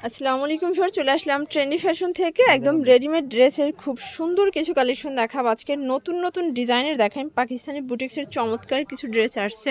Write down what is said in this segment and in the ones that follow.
আসসালামু আলাইকুম স্যার, চলে আসলাম ট্রেন্ডি ফ্যাশন থেকে একদম রেডিমেড ড্রেসের খুব সুন্দর কিছু কালেকশন দেখাবো। আজকে নতুন নতুন ডিজাইনের দেখেন পাকিস্তানি বুটিক্সের চমৎকার কিছু ড্রেস আসছে।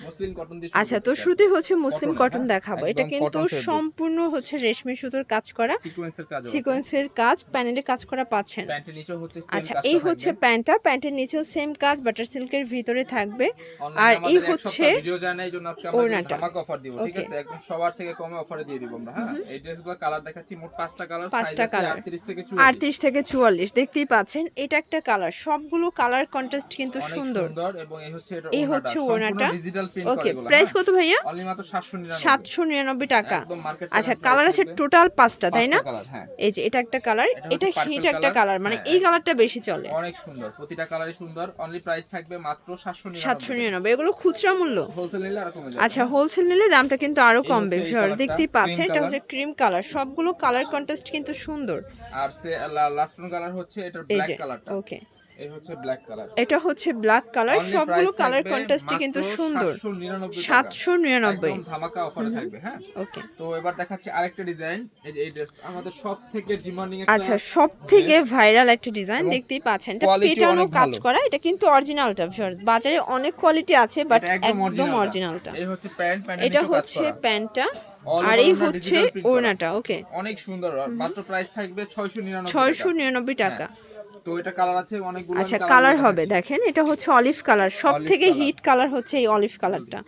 মুসলিম কটন দিয়ে শুরু আচ্ছা, তো করতেছি শুরুতে হচ্ছে মুসলিম কটন হ্যাঁ? দেখাবো। এটা একদম কিন্তু কটন ফেব্রিক সম্পূর্ণ হচ্ছে রেশমি সুতোর কাজ করা, সিকোয়েন্সের কাজ আছে। সিকোয়েন্সের কাজ, প্যানেলে কাজ করা পাচ্ছেন। প্যান্টের নিচেও হচ্ছে সেম আচ্ছা, কাজটা এই হচ্ছে থাকবে। প্যান্টটা, প্যান্টের নিচেও সেম কাজ, বাটার সিল্কের ভিতরে থাকবে। অনলাইনে আর এই আমাদের এক হচ্ছে সপ্তাহ ভিডিও যায় না, এইজন্য আজকে আমরা ওড়নাটা। ধামাকা অফার দিব, ঠিক ওকে, আছে? একদম সবার থেকে কমে অফারে দিয়ে দিব আমরা, হ্যাঁ? এই ড্রেসগুলো কালার দেখাচ্ছি, মোট 5টা কালার, সাইজ পাঁচটা আছে কালার, 38 থেকে 44। 38 থেকে 44 দেখতেই পাচ্ছেন। এটা একটা কালার, সবগুলো কালার কন্ট্রাস্ট কিন্তু অনেক সুন্দর। সুন্দর এবং এই হচ্ছে এটা এই ওড়নাটা, হচ্ছে সম্পূর্ণ ওড়নাটা। ডিজিটাল প্রিন্ট ওকে, করা এগুলো। প্রাইস কত ভাইয়া? অনলি মাত্র 799। 799 টাকা। একদম মার্কেট আচ্ছা, চ্যালেঞ্জ কালার আছে টোটাল 5টা, তাই না? কালার, হ্যাঁ। এই যে এটা একটা কালার, এটা হচ্ছে হিট purple একটা color, কালার, মানে হ্যাঁ, এই কালারটা বেশি চলে। অনেক সুন্দর, প্রতিটা কালারই সুন্দর। অনলি প্রাইস থাকবে মাত্র 799। 799, এগুলো খুচরা মূল্য। হোলসেল নিলে আর কমে যাবে। আচ্ছা, হোলসেল নিলে দামটা কিন্তু আরো এই কমবে। হচ্ছে এই ভিউয়ার কালারটা, দেখতেই পাচ্ছেন, cream এটা color। হচ্ছে ক্রিম কালার, সবগুলো কালার কন্ট্রাস্ট কিন্তু সুন্দর। আর সে লাস্ট ওয়ান কালার হচ্ছে এটার এই ব্ল্যাক যে কালারটা। ওকে, এই হচ্ছে ব্ল্যাক কালার। এটা হচ্ছে ব্ল্যাক কালার, অনলি সবগুলো প্রাইস কালার থাকবে কন্ট্রাস্টই কিন্তু মাত্র সুন্দর। 799 টাকা। 799। একদম ধামাকা অফারে থাকবে, হ্যাঁ? ওকে, তো এবার দেখাচ্ছি আরেকটা ডিজাইন। এই যে এই ড্রেসটা আমাদের সবথেকে ডিমান্ডিং একটা, আচ্ছা, সব থেকে ভাইরাল একটা ডিজাইন দেখতেই পাচ্ছেন। এটা quality পেটানো অনেক কাজ ভালো। করা, এটা কিন্তু অরিজিনালটা। বাজারে অনেক কোয়ালিটি আছে, বাট এটা একদম একদম অরিজিনালটা। অরিজিনালটা। এই হচ্ছে প্যান্ট, প্যান্টের এটা নিচেও কাজ হচ্ছে করা। প্যান্টটা, All আর over এই ওড়না হচ্ছে digital print করা। ওড়নাটা। ওকে, অনেক সুন্দর। মাত্র প্রাইস থাকবে 699 টাকা। 699 টাকা। তো এটা কালার আছে অনেকগুলো, আচ্ছা, আমি কালার কালারগুলো হবে দেখাচ্ছি। দেখেন, এটা হচ্ছে অলিভ কালার, সব Olive থেকে color। হিট কালার হচ্ছে এই অলিভ কালারটা।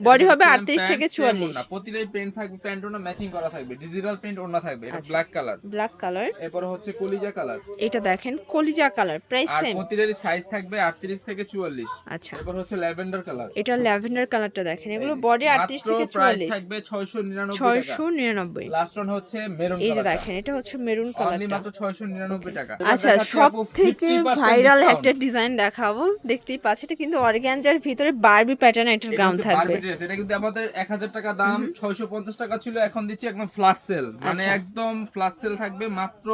বডি হবে Same 38 pant, থেকে same 44। ওড়না। প্রতিটাই প্রিন্ট থাকবে, প্যান্ট ওড়না ম্যাচিং করা থাকবে, ডিজিটাল প্রিন্ট ওড়না থাকবে। এটা আচ্ছা, ব্ল্যাক কালার। Black colour. এরপর হচ্ছে কলিজা কালার। এটা দেখেন কলিজা কালার, প্রাইস আর সেম। প্রতিটারই সাইজ থাকবে 38 থেকে 44। আচ্ছা, এরপর হচ্ছে ল্যাভেন্ডার কালার। এটা ল্যাভেন্ডার কালারটা দেখেন, এগুলো বডি 38 থেকে প্রাইস 44। থাকবে 699 টাকা। 699। লাস্ট ওয়ান হচ্ছে মেরুন এই যে কালার। দেখেন, এটা হচ্ছে মেরুন অনলি কালারটা। মাত্র 699 টাকা। আচ্ছা, এবার দেখাচ্ছি সব আপু থেকে 50% ভাইরাল discount। একটা ডিজাইন দেখাবো, দেখতেই পাচ্ছেন। এটা কিন্তু অর্গানজার ভিতরে বারবি প্যাটার্ন একটা এটা গ্রাউন্ড হচ্ছে থাকবে। Barbie dress. এটা কিন্তু আমাদের 1000 টাকা দাম, 650 টাকা ছিল, এখন দিচ্ছি একদম ফ্ল্যাশ সেল। মানে আচ্ছা। একদম ফ্ল্যাশ সেল থাকবে মাত্র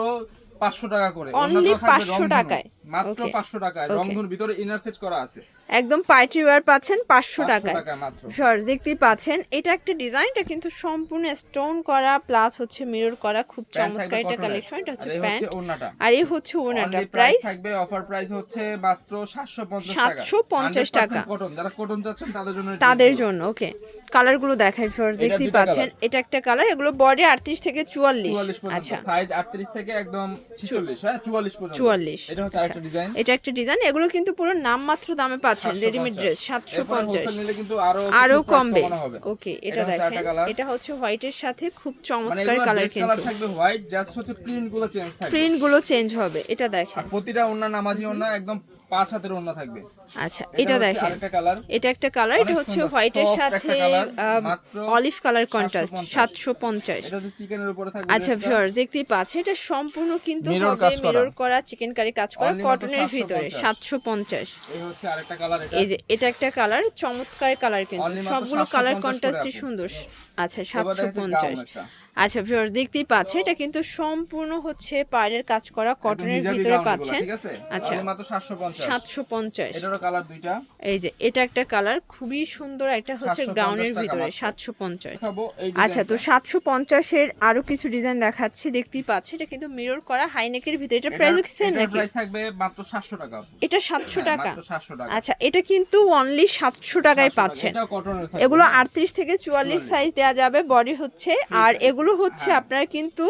500 টাকা করে। Only অন্যগুলো থাকবে 500 রংধনু। টাকায়। মাত্র Okay. 500 টাকায়। Okay. রংধনুর ভিতরে ইনার সেট করা আছে। একদম পার্টি ওয়্যার পাচ্ছেন 500 টাকায়। টাকায় মাত্র। শর্টস দেখতেই পাচ্ছেন, এটা একটা ডিজাইনটা কিন্তু সম্পূর্ণ স্টোন করা প্লাস হচ্ছে মিরর করা, খুব প্যান্ট চমৎকার থাকবে একটা কটনের। কালেকশন। এটা হচ্ছে আর এই প্যান্ট, হচ্ছে ওড়নাটা। আর এই হচ্ছে ওড়নাটা। Only প্রাইস থাকবে, অফার প্রাইস হচ্ছে মাত্র 750 টাকা। 750 টাকা। 100% কটন, যারা কটন চাচ্ছেন তাদের জন্য এই তাদের ড্রেসগুলো। জন্য। ওকে, কালারগুলো দেখাই শর্টস এটা দেখতেই দুইটা পাচ্ছেন। colour। এটা একটা কালার, এগুলো বডি 38 থেকে 44। 44 পর্যন্ত, আচ্ছা, সাইজ 38 থেকে একদম 46, হ্যাঁ 44 পর্যন্ত। 44। এটা হচ্ছে আরেকটা ডিজাইন। এটা একটা ডিজাইন, এগুলো কিন্তু পুরো নামমাত্র দামে পাচ্ছেন। Readymade dress 750। নিলে কিন্তু আরো আরো কিছু price কমবে। কমানো হবে। ওকে, এটা এটা হচ্ছে দেখেন, আরেকটা colour। এটা হচ্ছে হোয়াইটের সাথে খুব মানে চমৎকার এগুলো কালার ড্রেস কালার কিন্তু। থাকবে হোয়াইট, জাস্ট হচ্ছে প্রিন্ট গুলো চেঞ্জ থাকবে। প্রিন্ট গুলো চেঞ্জ হবে। এটা দেখেন, আর প্রতিটা ওড়না নামাজি ওড়না একদম 5 হাতের ওড়না থাকবে। আচ্ছা, এটা হচ্ছে দেখেন, আরেকটা কালার। এটা একটা কালার, এটা অনেক হচ্ছে সুন্দর, হোয়াইটের soft সাথে একটা colour, মাত্র অলিভ কালার কন্ট্রাস্ট। 750। 750। এটা হচ্ছে চিকেনের উপরে থাকবে। আচ্ছা ড্রেসটা। ভিউয়ার্স দেখতেই পাচ্ছেন, এটা সম্পূর্ণ কিন্তু Mirror হবে কাজ করা। মিরর করা, চিকেন কারি কাজ করা, Only মাত্র কটনের ভিতরে 750। 750। এই হচ্ছে আরেকটা কালার। এটা এই যে এটা একটা কালার, চমৎকার কালার কিন্তু, Only মাত্র সবগুলো কালার 750 কন্ট্রাস্টই করে আপু। সুন্দর। আচ্ছা, এবার দেখাচ্ছি gown 750। একটা। আচ্ছা ভিউয়ার্স দেখতেই পাচ্ছেন, এটা কিন্তু সম্পূর্ণ হচ্ছে পাড়ের কাজ করা, কটনের একদম হিজাবি ভিতরে gown এগুলো, পাচ্ছেন। ঠিক আছে? আচ্ছা, Only মাত্র 750। 750। এটারও কালার দুইটা। এই যে এটা একটা কালার, খুবই সুন্দর, একটা হচ্ছে 750 গাউনের টাকা ভিতরে মাত্র। 750। দেখাবো এই আচ্ছা, তো ডিজাইনটা। 750 এর আরো কিছু ডিজাইন দেখাচ্ছি, দেখতেই পাচ্ছি। এটা কিন্তু মিরর করা হাইনেকের ভিতরে, এটা প্রাইস কি সেম এটার নাকি? প্রাইস থাকবে মাত্র 700 টাকা। এটা 700 হ্যাঁ, টাকা। মাত্র 700 টাকা। আচ্ছা, এটা কিন্তু অনলি 700 টাকায় 700 টাকা। পাচ্ছেন। এটাও কটনের থাকবে। এগুলো হ্যাঁ। 38 থেকে 44 সাইজ দেওয়া যাবে, বডি হচ্ছে। আর size। এগুলো হচ্ছে হ্যাঁ। আপনার কিন্তু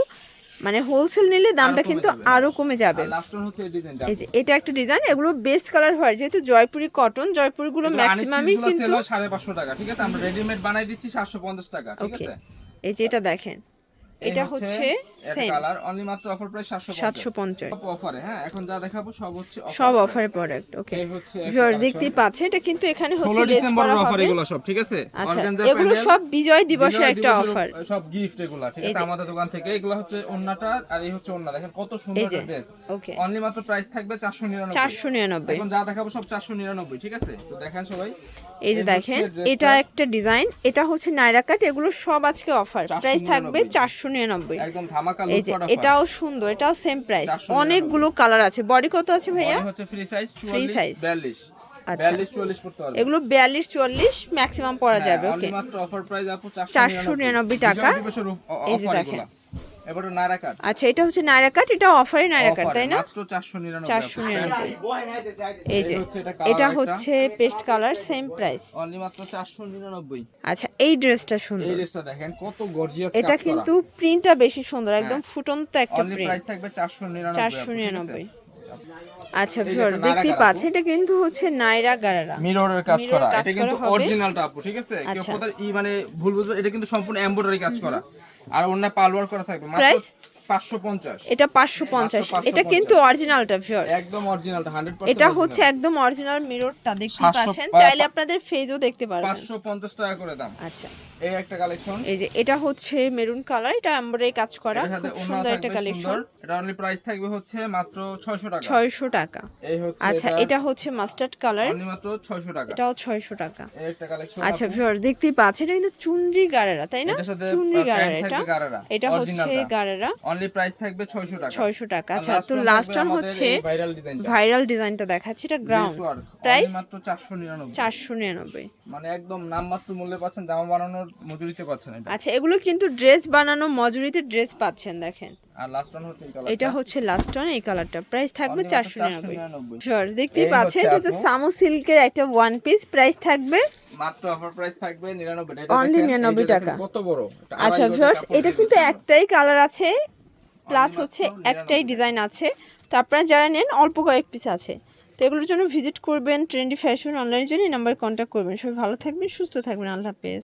মানে হোলসেল নিলে দামটা আরো কমে কিন্তু যাবে। আরো কমে যাবে। আর লাস্ট ওয়ান হচ্ছে এই ডিজাইনটা। এই যে এটা একটা ডিজাইন, এগুলো বেস্ট কালার হয়, যেহেতু জয়পুরি কটন, জয়পুরি গুলো ম্যাক্সিমামই কিন্তু 550 টাকা, ঠিক আছে? আমরা রেডিমেড বানাই দিচ্ছি 750 টাকা, ঠিক ওকে। আছে? এই যে এটা দেখেন, এটা হচ্ছে সেম কালার, অনলি মাত্র অফার প্রাইস 750। অফারে, হ্যাঁ এখন যা দেখাবো সব হচ্ছে সব অফারের প্রোডাক্ট। ওকে, এই হচ্ছে একটা ভিউয়ার্স collection। দেখতেই পাচ্ছেন, এটা কিন্তু এখানে হচ্ছে 16 লেস ডিসেম্বরের করা অফার হবে। এগুলো সব, ঠিক আছে? আচ্ছা, অর্গানজা এগুলো প্যানেল, সব বিজয় দিবসের বিজয় একটা দিবসের অফার। সব গিফট এগুলা, ঠিক এই আছে? যে। আমাদের দোকান থেকে এগুলো হচ্ছে ওন্নাটা, আর এই হচ্ছে ওন্না। দেখেন কত সুন্দর এই যে, ড্রেস। ওকে, অনলি মাত্র প্রাইস থাকবে 499। 499। এখন যা দেখাবো সব 499, ঠিক আছে? তো দেখেন সবাই, এই যে এই দেখেন, হচ্ছে ড্রেসটা। এটা একটা ডিজাইন, এটা হচ্ছে নাইরা কাট, এগুলো সব আজকে অফার, প্রাইস থাকবে 499। একদম ধামাকা এই লুট যে করা এটাও সুন্দর, এটাও সেম প্রাইস। 499 অনেকগুলো কালার আছে। বডি কত আছে ভাইয়া? বডি হচ্ছে ফ্রি সাইজ, Free 44 size। 42। আচ্ছা, 42 44 পড়তে পারবে। এগুলো 42 44 ম্যাক্সিমাম পরা যাবে। ওকে, অনলি মাত্র অফার প্রাইস আপু 499 টাকা। বিজয় দিবসের এই যে অফার দেখেন, এগুলা। এবার নায়রা কাট, আচ্ছা এটা হচ্ছে নায়রা কাট, এটা অফারে নায়রা কাট তাই না? মাত্র 499। 499। এই যে হচ্ছে এটা এটা কালার, হচ্ছে paste colour, same price. Only মাত্র 499। আচ্ছা এই ড্রেসটা সুন্দর, এই ড্রেসটা দেখেন কত গর্জিয়াস এটা কাজ করা। কিন্তু প্রিন্টটা বেশি সুন্দর, একদম ফুটন্ত একটা অনলি প্রিন্ট। প্রাইস থাকবে 499। 499। আচ্ছা এই যে ভিউয়ার একটা দেখতেই নায়রা পাচ্ছেন, এটা কিন্তু হচ্ছে নায়রা গারারা মিররের কাজ করা, কাজ এটা কিন্তু করা হবে। অরিজিনালটা আপু, ঠিক আছে? কেউ আচ্ছা। কোথাও মানে ভুল বুঝবে, এটা কিন্তু সম্পূর্ণ এমব্রয়ডারি কাজ করা আর অন্য পালওয়ার করা থাকবে। মাত্র Price? 550। এটা 550। এটা কিন্তু অরিজিনালটা ভিউয়ার, একদম অরিজিনালটা 100%। এটা হচ্ছে একদম অরিজিনাল মিররটা দেখতে 500 পাচ্ছেন, চাইলে আপনাদের ফেজও দেখতে পারবেন। 550 টাকা করে দাম। আচ্ছা এই একটা কালেকশন, এই যে এটা হচ্ছে মেরুন কালার, এটা এমব্রয়ডারি কাজ করা, এটার সাথে খুব ওড়না সুন্দর একটা থাকবে কালেকশন। সুন্দর। এটা অনলি প্রাইস থাকবে হচ্ছে মাত্র 600 টাকা। 600 টাকা। এই হচ্ছে আচ্ছা এটা হচ্ছে মাস্টার্ড কালার, অনলি মাত্র 600 টাকা। এটাও 600 টাকা। এই একটা কালেকশন আচ্ছা ভিউয়ার দেখতেই পাচ্ছেন, এটা কিন্তু চুনরি গারারা তাই না? এটার সাথে চুনরি গারারা, প্যান্ট এটা থাকবে গারারা, এটা হচ্ছে অরিজিনালটা। গারারা, অনলি প্রাইস থাকবে 600 টাকা। 600 টাকা। আর আচ্ছা last তো one লাস্ট থাকবে ওয়ান আমাদের হচ্ছে এই ভাইরাল ডিজাইনটা। ভাইরাল ডিজাইনটা দেখাচ্ছি, এটা গ্রাউন্ড প্রাইস মাত্র 499। 499। মানে একদম নামমাত্র মূল্যে পাচ্ছেন, জামা বানানোর মজুরিতে পাচ্ছেন এটা। আচ্ছা এগুলো কিন্তু ড্রেস বানানো মজুরিতে ড্রেস পাচ্ছেন দেখেন। আর লাস্ট ওয়ান হচ্ছে এই কালার, এটা হচ্ছে লাস্ট ওয়ান, এই কালারটা প্রাইস থাকবে 499। 499। শিওর দেখতেই এই পাচ্ছেন, হচ্ছে এটা হচ্ছে আপু। সামু সিল্কের একটা ওয়ান পিস, প্রাইস থাকবে মাত্র অফার প্রাইস থাকবে 99 টাকা। Only দেখেন, এই যে 99 দেখেন টাকা। কত বড় এটা। আচ্ছা আড়াই গজের ভিউয়ার্স কাপড় এটা দিয়ে কিন্তু দিচ্ছি। একটাই কালার আছে, প্লাস মাত্র হচ্ছে 99 একটাই ডিজাইন আছে, তো আপনারা যারা নেন অল্প কয়েক পিস আছে, তো এগুলোর জন্য ভিজিট করবেন ট্রেন্ডি ফ্যাশন অনলাইনের জন্য, এই নাম্বারে কন্ট্যাক্ট করবেন। সবাই ভালো থাকবেন, সুস্থ থাকবেন, আল্লাহ হাফেজ।